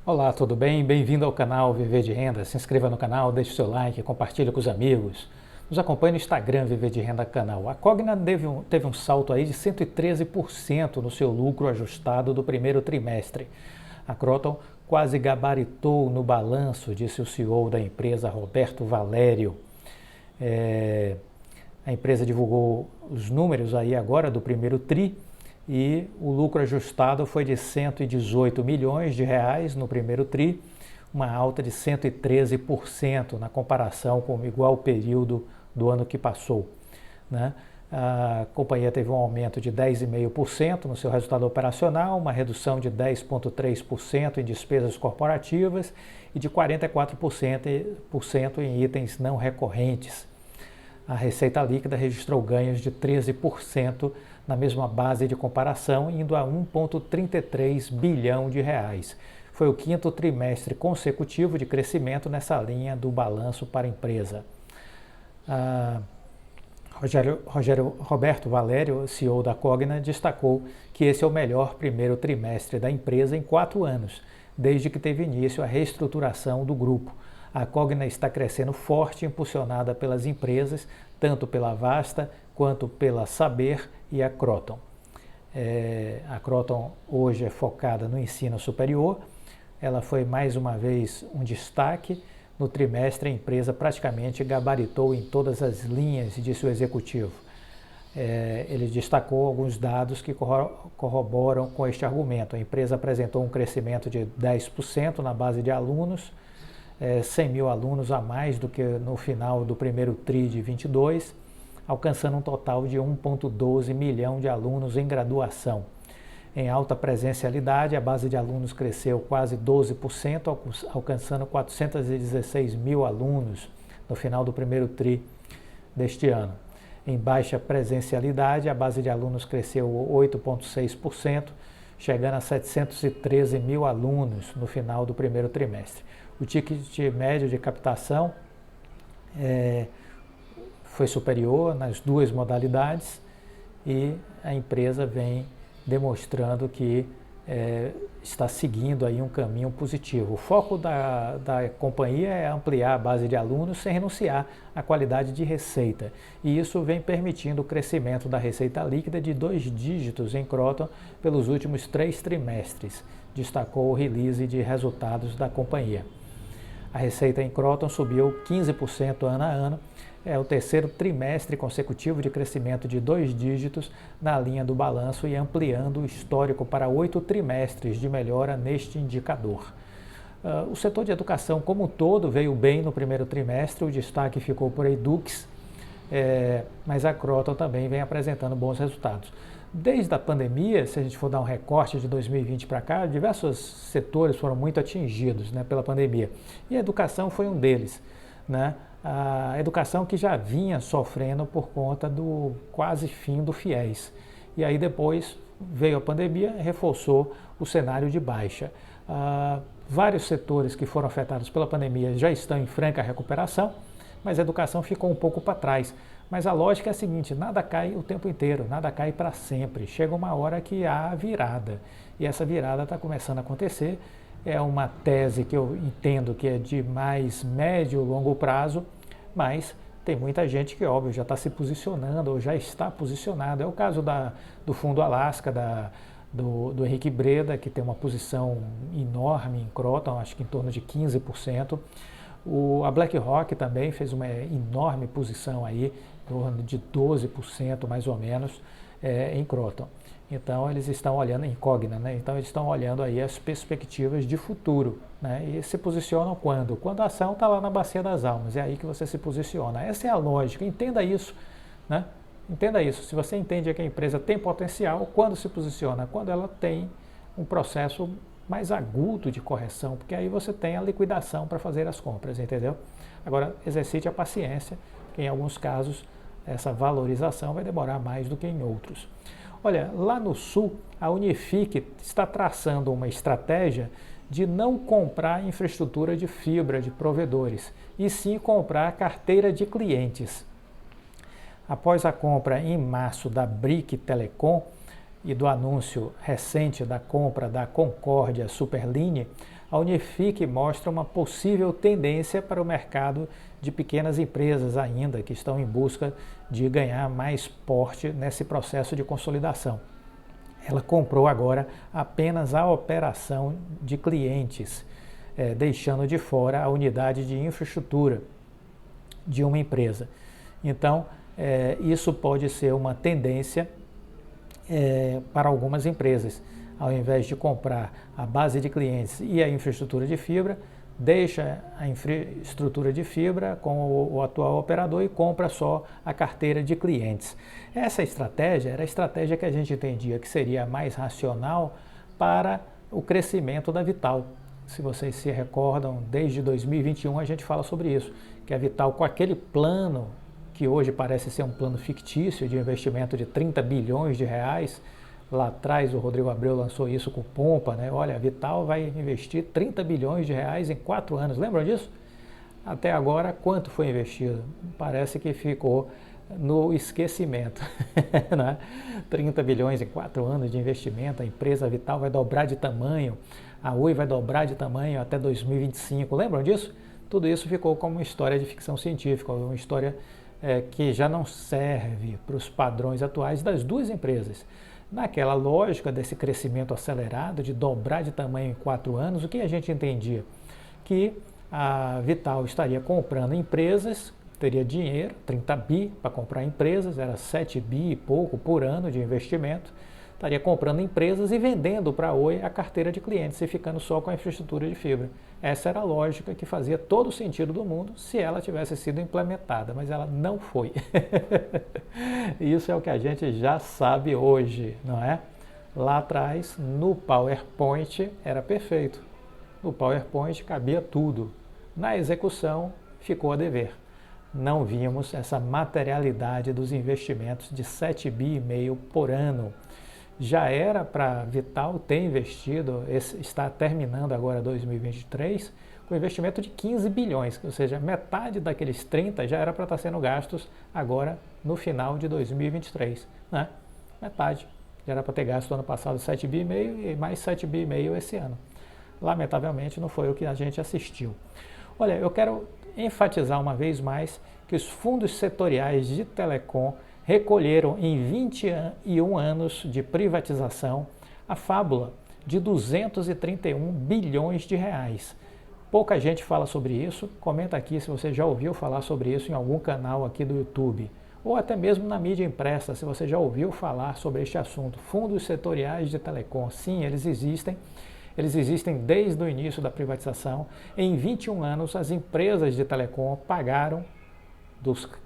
Olá, tudo bem? Bem-vindo ao canal Viver de Renda. Se inscreva no canal, deixe o seu like, compartilhe com os amigos. Nos acompanhe no Instagram Viver de Renda canal. A Cogna teve um salto aí de 113% no seu lucro ajustado do primeiro trimestre. A Croton quase gabaritou no balanço, disse o CEO da empresa, Roberto Valério. A empresa divulgou os números aí agora do primeiro tri, e o lucro ajustado foi de 118 milhões de reais no primeiro tri, uma alta de 113% na comparação com o igual período do ano que passou, né? A companhia teve um aumento de 10,5% no seu resultado operacional, uma redução de 10,3% em despesas corporativas e de 44% em itens não recorrentes. A receita líquida registrou ganhos de 13% na mesma base de comparação, indo a 1,33 bilhão de reais. Foi o quinto trimestre consecutivo de crescimento nessa linha do balanço para a empresa. Roberto Valério, CEO da Cogna, destacou que esse é o melhor primeiro trimestre da empresa em 4 anos, desde que teve início a reestruturação do grupo. A Cogna está crescendo forte, impulsionada pelas empresas, tanto pela Vasta quanto pela Saber e a Croton. A Croton hoje é focada no ensino superior. Ela foi mais uma vez um destaque. No trimestre, a empresa praticamente gabaritou em todas as linhas de seu executivo. Ele destacou alguns dados que corroboram com este argumento. A empresa apresentou um crescimento de 10% na base de alunos, 100 mil alunos a mais do que no final do primeiro TRI de 22, alcançando um total de 1,12 milhão de alunos em graduação. Em alta presencialidade, a base de alunos cresceu quase 12%, alcançando 416 mil alunos no final do primeiro TRI deste ano. Em baixa presencialidade, a base de alunos cresceu 8,6%, chegando a 713 mil alunos no final do primeiro trimestre. O ticket médio de captação foi superior nas duas modalidades e a empresa vem demonstrando que está seguindo aí um caminho positivo. O foco da companhia é ampliar a base de alunos sem renunciar à qualidade de receita. E isso vem permitindo o crescimento da receita líquida de 2 dígitos em Croton pelos últimos 3 trimestres, destacou o release de resultados da companhia. A receita em Croton subiu 15% ano a ano. É o terceiro trimestre consecutivo de crescimento de 2 dígitos na linha do balanço e ampliando o histórico para 8 trimestres de melhora neste indicador. O setor de educação como um todo veio bem no primeiro trimestre, o destaque ficou por Edux, mas a Croton também vem apresentando bons resultados. Desde a pandemia, se a gente for dar um recorte de 2020 para cá, diversos setores foram muito atingidos, né, pela pandemia. E a educação foi um deles, né? A educação que já vinha sofrendo por conta do quase fim do FIES. E aí depois veio a pandemia e reforçou o cenário de baixa. Vários setores que foram afetados pela pandemia já estão em franca recuperação, mas a educação ficou um pouco para trás. Mas a lógica é a seguinte: nada cai o tempo inteiro, nada cai para sempre. Chega uma hora que há virada. E essa virada está começando a acontecer. É uma tese que eu entendo que é de mais médio e longo prazo, mas tem muita gente que, óbvio, já está se posicionando ou já está posicionado. É o caso do Fundo Alasca, do Henrique Breda, que tem uma posição enorme em Croton, acho que em torno de 15%. A BlackRock também fez uma enorme posição aí, em torno de 12% mais ou menos, em Croton. Então eles estão olhando em Cogna, né? Então eles estão olhando aí as perspectivas de futuro, né? E se posicionam quando? Quando a ação está lá na bacia das almas, é aí que você se posiciona. Essa é a lógica, entenda isso, né? Entenda isso. Se você entende que a empresa tem potencial, quando se posiciona? Quando ela tem um processo mais agudo de correção, porque aí você tem a liquidação para fazer as compras, entendeu? Agora, exercite a paciência, que em alguns casos essa valorização vai demorar mais do que em outros. Olha, lá no Sul, a Unifique está traçando uma estratégia de não comprar infraestrutura de fibra de provedores, e sim comprar carteira de clientes. Após a compra em março da BRIC Telecom, e do anúncio recente da compra da Concórdia Superline, a Unifique mostra uma possível tendência para o mercado de pequenas empresas ainda, que estão em busca de ganhar mais porte nesse processo de consolidação. Ela comprou agora apenas a operação de clientes, deixando de fora a unidade de infraestrutura de uma empresa. Então, isso pode ser uma tendência para algumas empresas. Ao invés de comprar a base de clientes e a infraestrutura de fibra, deixa a infraestrutura de fibra com o atual operador e compra só a carteira de clientes. Essa estratégia era a estratégia que a gente entendia que seria mais racional para o crescimento da Vital. Se vocês se recordam, desde 2021 a gente fala sobre isso, que a Vital, com aquele plano, que hoje parece ser um plano fictício de investimento de 30 bilhões de reais, lá atrás o Rodrigo Abreu lançou isso com pompa, né? Olha, a Vital vai investir 30 bilhões de reais em 4 anos, lembram disso? Até agora, quanto foi investido? Parece que ficou no esquecimento, né? 30 bilhões em 4 anos de investimento, a empresa Vital vai dobrar de tamanho, a Oi vai dobrar de tamanho até 2025, lembram disso? Tudo isso ficou como uma história de ficção científica, uma história que já não serve para os padrões atuais das duas empresas. Naquela lógica desse crescimento acelerado, de dobrar de tamanho em 4 anos, o que a gente entendia? Que a Vital estaria comprando empresas, teria dinheiro, 30 bi para comprar empresas, era 7 bi e pouco por ano de investimento, estaria comprando empresas e vendendo para a Oi a carteira de clientes e ficando só com a infraestrutura de fibra. Essa era a lógica que fazia todo o sentido do mundo se ela tivesse sido implementada, mas ela não foi. Isso é o que a gente já sabe hoje, não é? Lá atrás, no PowerPoint, era perfeito. No PowerPoint cabia tudo. Na execução, ficou a dever. Não vimos essa materialidade dos investimentos de 7,5 bi por ano. Já era para a Vital ter investido, está terminando agora 2023, com investimento de 15 bilhões, ou seja, metade daqueles 30 já era para estar sendo gastos agora no final de 2023, né? Metade. Já era para ter gasto ano passado 7,5 bi e mais 7,5 bi esse ano. Lamentavelmente não foi o que a gente assistiu. Olha, eu quero enfatizar uma vez mais que os fundos setoriais de telecom recolheram em 21 anos de privatização a fábula de 231 bilhões de reais. Pouca gente fala sobre isso, comenta aqui se você já ouviu falar sobre isso em algum canal aqui do YouTube, ou até mesmo na mídia impressa, se você já ouviu falar sobre este assunto. Fundos setoriais de telecom, sim, eles existem desde o início da privatização. Em 21 anos, as empresas de telecom pagaram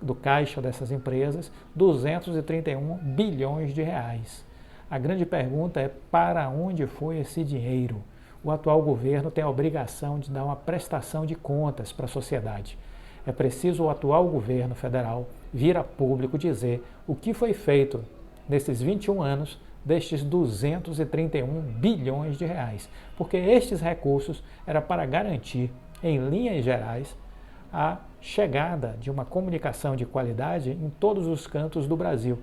do caixa dessas empresas 231 bilhões de reais. A grande pergunta é: para onde foi esse dinheiro? O atual governo tem a obrigação de dar uma prestação de contas para a sociedade. É preciso o atual governo federal vir a público dizer o que foi feito nesses 21 anos destes 231 bilhões de reais, porque estes recursos era para garantir, em linhas gerais, a chegada de uma comunicação de qualidade em todos os cantos do Brasil.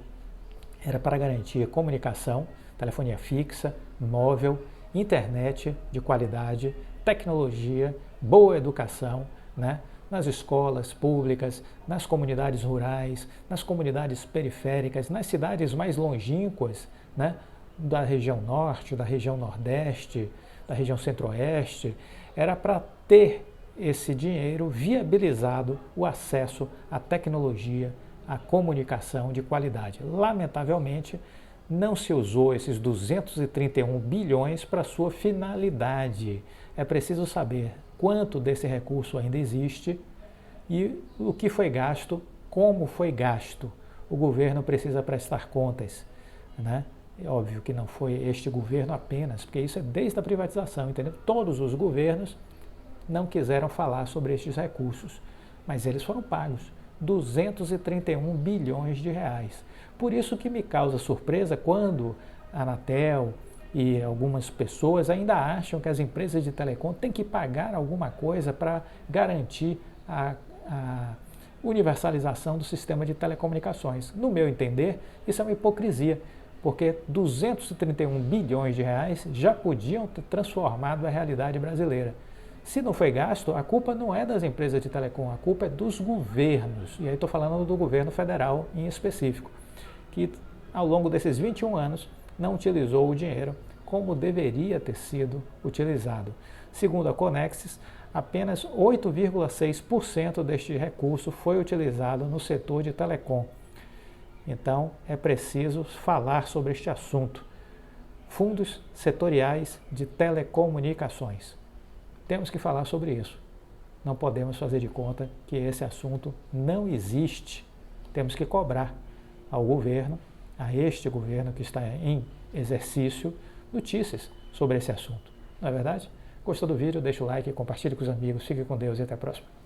Era para garantir comunicação, telefonia fixa, móvel, internet de qualidade, tecnologia, boa educação, né? Nas escolas públicas, nas comunidades rurais, nas comunidades periféricas, nas cidades mais longínquas, né? Da região norte, da região nordeste, da região centro-oeste. Era para ter esse dinheiro viabilizado o acesso à tecnologia, à comunicação de qualidade. Lamentavelmente, não se usou esses 231 bilhões para sua finalidade. É preciso saber quanto desse recurso ainda existe e o que foi gasto, como foi gasto. O governo precisa prestar contas, né? É óbvio que não foi este governo apenas, porque isso é desde a privatização, entendeu? Todos os governos não quiseram falar sobre estes recursos, mas eles foram pagos, 231 bilhões de reais. Por isso que me causa surpresa quando a Anatel e algumas pessoas ainda acham que as empresas de telecom têm que pagar alguma coisa para garantir a universalização do sistema de telecomunicações. No meu entender, isso é uma hipocrisia, porque 231 bilhões de reais já podiam ter transformado a realidade brasileira. Se não foi gasto, a culpa não é das empresas de telecom, a culpa é dos governos. E aí estou falando do governo federal em específico, que ao longo desses 21 anos não utilizou o dinheiro como deveria ter sido utilizado. Segundo a Conexis, apenas 8,6% deste recurso foi utilizado no setor de telecom. Então, é preciso falar sobre este assunto. Fundos setoriais de telecomunicações. Temos que falar sobre isso. Não podemos fazer de conta que esse assunto não existe. Temos que cobrar ao governo, a este governo que está em exercício, notícias sobre esse assunto. Não é verdade? Gostou do vídeo? Deixa o like, compartilhe com os amigos. Fique com Deus e até a próxima.